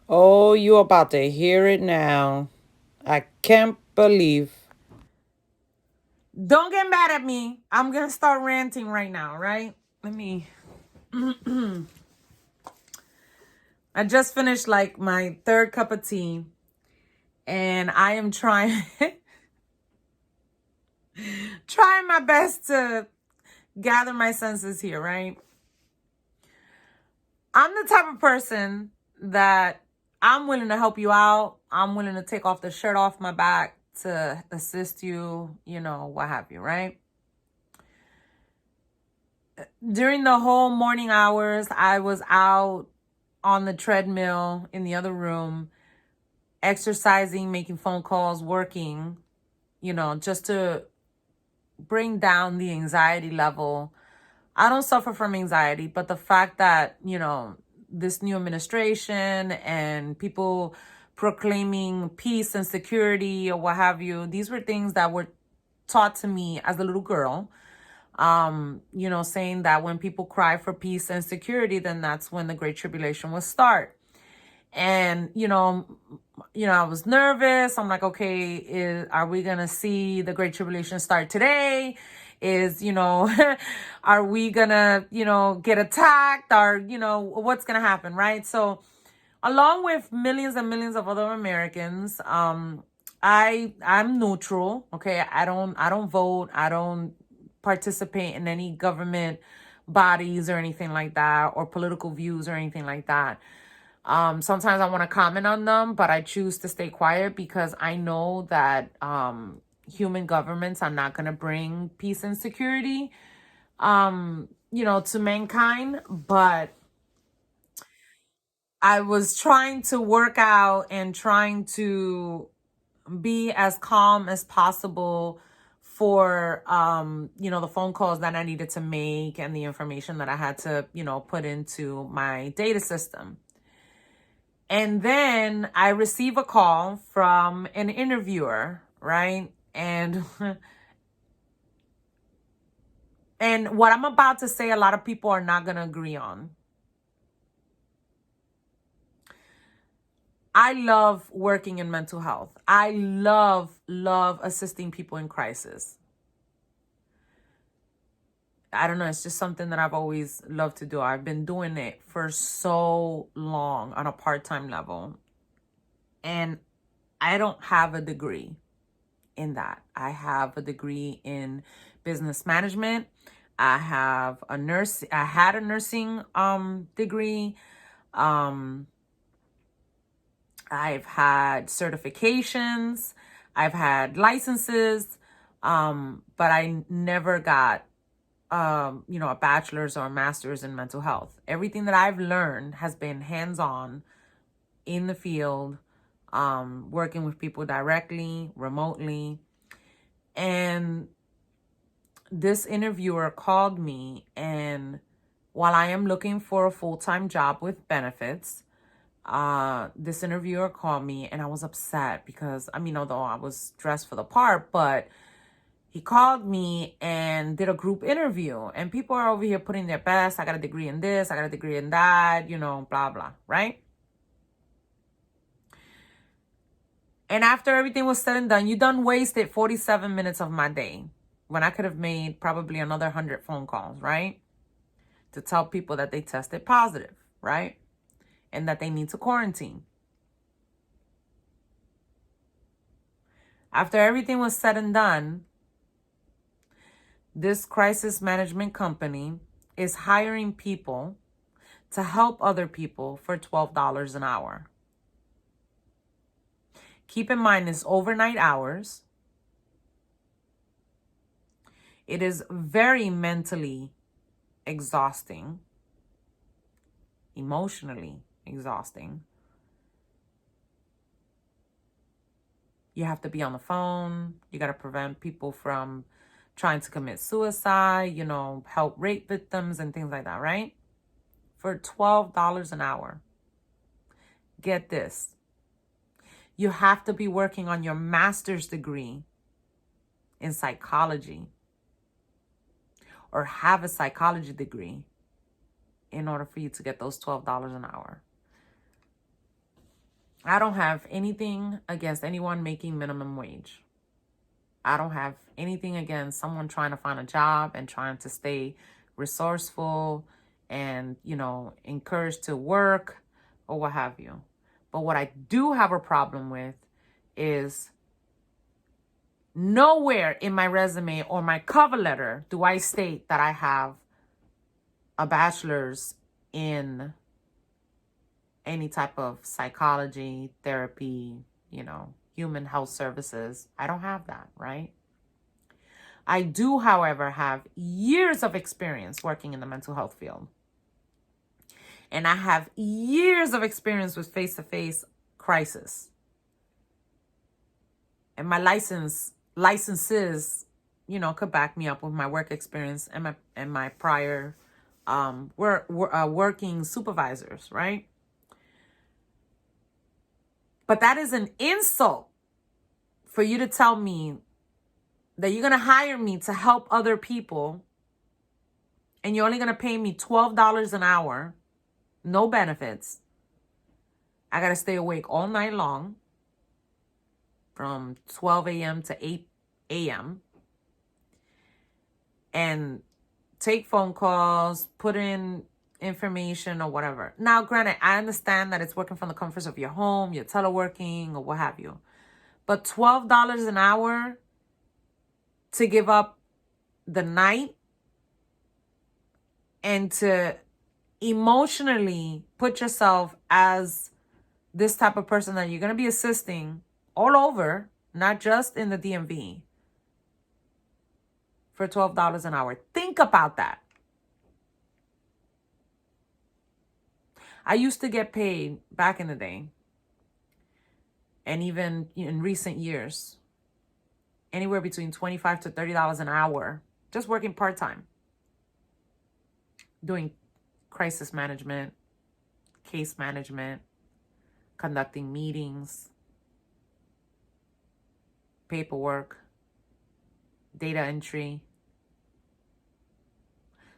Oh, you about to hear it now. I can't believe. Don't get mad at me. I'm gonna start ranting right now, right? Let me. I just finished like my third cup of tea, and I am trying trying my best to gather my senses here, right? I'm the type of person that I'm willing to help you out. I'm willing to take off the shirt off my back to assist you, what have you, right? During the whole morning hours, I was out on the treadmill in the other room, exercising, making phone calls, working, just to bring down the anxiety level. I don't suffer from anxiety, but the fact that, this new administration and people proclaiming peace and security or what have you, these were things that were taught to me as a little girl. Saying that when people cry for peace and security, then that's when the Great Tribulation will start. And, I was nervous. I'm like, okay, are we going to see the Great Tribulation start today? Are we going to, get attacked? Or, what's going to happen, right? So along with millions and millions of other Americans, I'm neutral. Okay. I don't vote. I don't participate in any government bodies or anything like that, or political views or anything like that. Sometimes I want to comment on them, but I choose to stay quiet because I know that human governments are not going to bring peace and security, to mankind. But I was trying to work out and trying to be as calm as possible for the phone calls that I needed to make and the information that I had to, put into my data system. And then I receive a call from an interviewer, right? And and what I'm about to say, a lot of people are not going to agree on. I love working in mental health. I love assisting people in crisis. I don't know, it's just something that I've always loved to do. I've been doing it for so long on a part-time level. And I don't have a degree in that. I have a degree in business management. I had a nursing degree. Um I've had certifications, I've had licenses, but I never got a bachelor's or a master's in mental health. Everything that I've learned has been hands-on in the field, working with people directly, remotely. And this interviewer called me, and while I am looking for a full-time job with benefits, this interviewer called me, and I was upset because, although I was dressed for the part, but he called me and did a group interview, and people are over here putting their best. I got a degree in this, I got a degree in that, blah, blah, right? And after everything was said and done, you done wasted 47 minutes of my day when I could have made probably another 100 phone calls, right? To tell people that they tested positive, right? And that they need to quarantine. After everything was said and done, this crisis management company is hiring people to help other people for $12 an hour. Keep in mind, it's overnight hours. It is very mentally exhausting, emotionally exhausting. You have to be on the phone. You got to prevent people from trying to commit suicide, help rape victims and things like that, right? For $12 an hour. Get this. You have to be working on your master's degree in psychology or have a psychology degree in order for you to get those $12 an hour. I don't have anything against anyone making minimum wage. I don't have anything against someone trying to find a job and trying to stay resourceful and, encouraged to work or what have you. But what I do have a problem with is nowhere in my resume or my cover letter do I state that I have a bachelor's in any type of psychology, therapy, human health services. I don't have that, right? I do, however, have years of experience working in the mental health field. And I have years of experience with face-to-face crisis. And my licenses, could back me up with my work experience and my prior working supervisors, right? But that is an insult for you to tell me that you're going to hire me to help other people and you're only going to pay me $12 an hour, no benefits. I got to stay awake all night long from 12 a.m. to 8 a.m. and take phone calls, put in information or whatever. Now, granted, I understand that it's working from the comforts of your home, you're teleworking or what have you. But $12 an hour to give up the night and to emotionally put yourself as this type of person that you're going to be assisting all over, not just in the DMV, for $12 an hour. Think about that. I used to get paid back in the day, and even in recent years, anywhere between $25 to $30 an hour, just working part-time, doing crisis management, case management, conducting meetings, paperwork, data entry.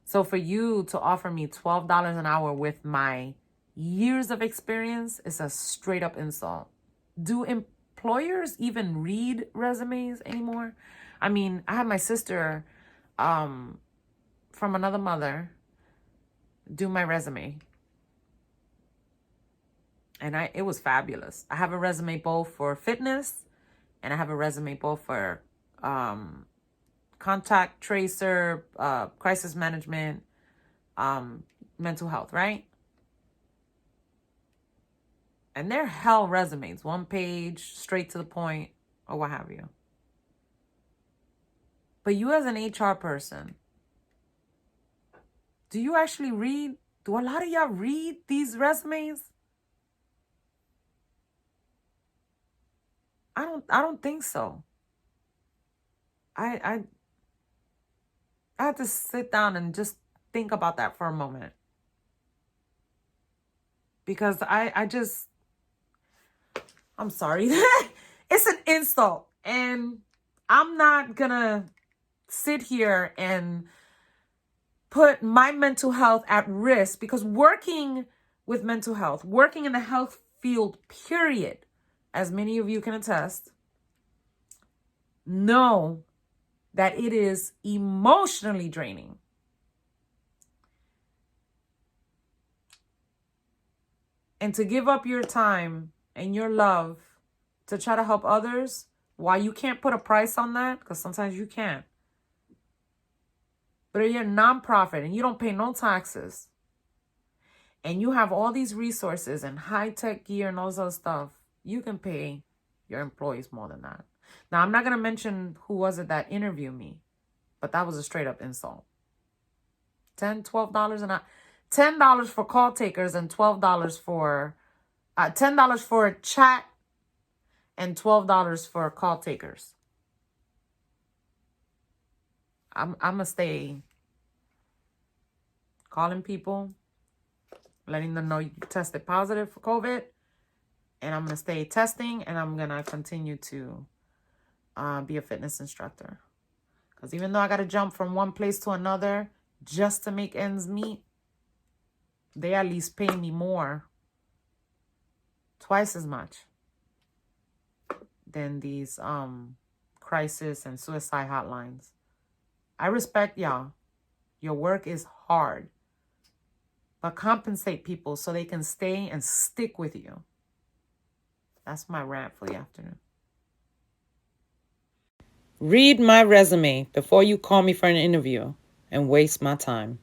So for you to offer me $12 an hour with my years of experience is a straight up insult. Do employers even read resumes anymore? I mean, I had my sister from another mother do my resume. And it was fabulous. I have a resume both for fitness and I have a resume both for contact tracer, crisis management, mental health, right? And they're hell resumes, one page, straight to the point, or what have you. But you as an HR person, do you actually read? Do a lot of y'all read these resumes? I don't think so. I had to sit down and just think about that for a moment. Because I'm sorry. It's an insult. And I'm not gonna sit here and put my mental health at risk, because working with mental health, working in the health field, period, as many of you can attest, know that it is emotionally draining. And to give up your time and your love to try to help others, while you can't put a price on that, because sometimes you can't. But if you're a nonprofit and you don't pay no taxes, and you have all these resources and high-tech gear and all this other stuff, you can pay your employees more than that. Now, I'm not going to mention who was it that interviewed me, but that was a straight-up insult. $10, $12 an hour. $10 for call takers and $12 for... $10 for a chat and $12 for call takers. I'm going to stay calling people, letting them know you tested positive for COVID. And I'm going to stay testing, and I'm going to continue to be a fitness instructor. Because even though I got to jump from one place to another just to make ends meet, they at least pay me more twice as much than these crisis and suicide hotlines. I respect y'all. Your work is hard. But compensate people so they can stay and stick with you. That's my rant for the afternoon. Read my resume before you call me for an interview and waste my time.